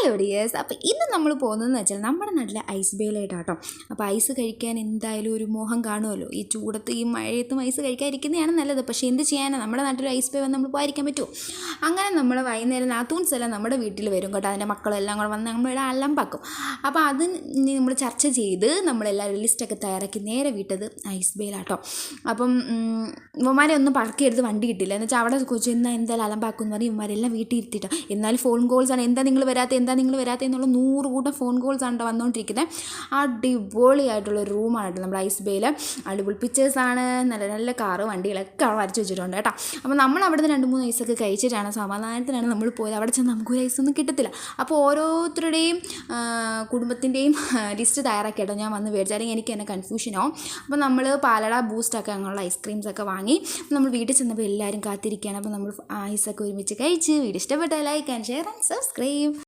Hello dears. അപ്പോൾ ഇന്ന് നമ്മൾ പോകുന്നതെന്ന് വെച്ചാൽ നമ്മുടെ നാട്ടിലെ ഐസ് ബേയിലായിട്ടാട്ടോ. അപ്പോൾ ഐസ് കഴിക്കാൻ എന്തായാലും ഒരു മോഹം കാണുമല്ലോ. ഈ ചൂടത്ത് ഈ മഴയത്തും ഐസ് കഴിക്കാതിരിക്കുന്നതാണ് നല്ലത്. പക്ഷേ എന്ത് ചെയ്യാനാണ്, നമ്മുടെ നാട്ടിൽ ഐസ് ബേ വന്ന് നമ്മൾ പോയിരിക്കാൻ പറ്റുമോ? അങ്ങനെ നമ്മൾ വൈകുന്നേരം നാത്തൂൻസ് എല്ലാം നമ്മുടെ വീട്ടിൽ വരും കേട്ടോ. അതിൻ്റെ മക്കളെല്ലാം കൂടെ വന്ന് നമ്മളിവിടെ അലമ്പാക്കും. അപ്പോൾ അത് നമ്മൾ ചർച്ച ചെയ്ത് നമ്മളെല്ലാവരും ലിസ്റ്റൊക്കെ തയ്യാറാക്കി നേരെ വിട്ടത് ഐസ് ബേയിലാട്ടോ. അപ്പം ഇവന്മാരെ ഒന്നും പറക്കിയെടുത്ത് വണ്ടി കിട്ടില്ല. എന്ന് വെച്ചാൽ അവിടെ കൊച്ചു എന്നാൽ എന്തായാലും അലമ്പാക്കും എന്ന് പറഞ്ഞ് ഇവന്മാരെല്ലാം വീട്ടിൽ ഇരുത്തിട്ടോ. എന്നാലും ഫോൺ കോൾസാണ്, എന്താ നിങ്ങൾ വരാത്ത എന്നുള്ള 100 കൂട്ടം ഫോൺ കോൾസാണ് വന്നുകൊണ്ടിരിക്കുന്നത്. അടിപൊളിയായിട്ടുള്ളൊരു റൂമാണ് കേട്ടോ നമ്മുടെ ഐസ് ബേയിൽ. അടിപൊളി പിക്ചേഴ്സാണ്, നല്ല നല്ല കാറ് വണ്ടികളൊക്കെ അവിടെ വരച്ച് വെച്ചിട്ടുണ്ട് കേട്ടോ. അപ്പോൾ നമ്മൾ അവിടുന്ന് 2-3 ഐസൊക്കെ കഴിച്ചിട്ടാണ് സമാധാനത്തിനാണ് നമ്മൾ പോയത്. അവിടെ ചെന്ന് നമുക്കൊരു ഐസൊന്നും കിട്ടത്തില്ല. അപ്പോൾ ഓരോരുത്തരുടെയും കുടുംബത്തിൻ്റെയും ലിസ്റ്റ് തയ്യാറാക്കി കേട്ടോ ഞാൻ വന്ന് മേടിച്ചു. അല്ലെങ്കിൽ എനിക്ക് തന്നെ കൺഫ്യൂഷനാവും. അപ്പോൾ നമ്മൾ പാലട ബൂസ്റ്റൊക്കെ അങ്ങനെയുള്ള ഐസ്ക്രീംസൊക്കെ വാങ്ങി നമ്മൾ വീട്ടിൽ ചെന്നപ്പോൾ എല്ലാവരും കാത്തിരിക്കുകയാണ്. അപ്പോൾ നമ്മൾ ഐസൊക്കെ ഒരുമിച്ച് കഴിച്ച്. വീഡിയോ ഇഷ്ടപ്പെട്ടാൽ like and share and subscribe.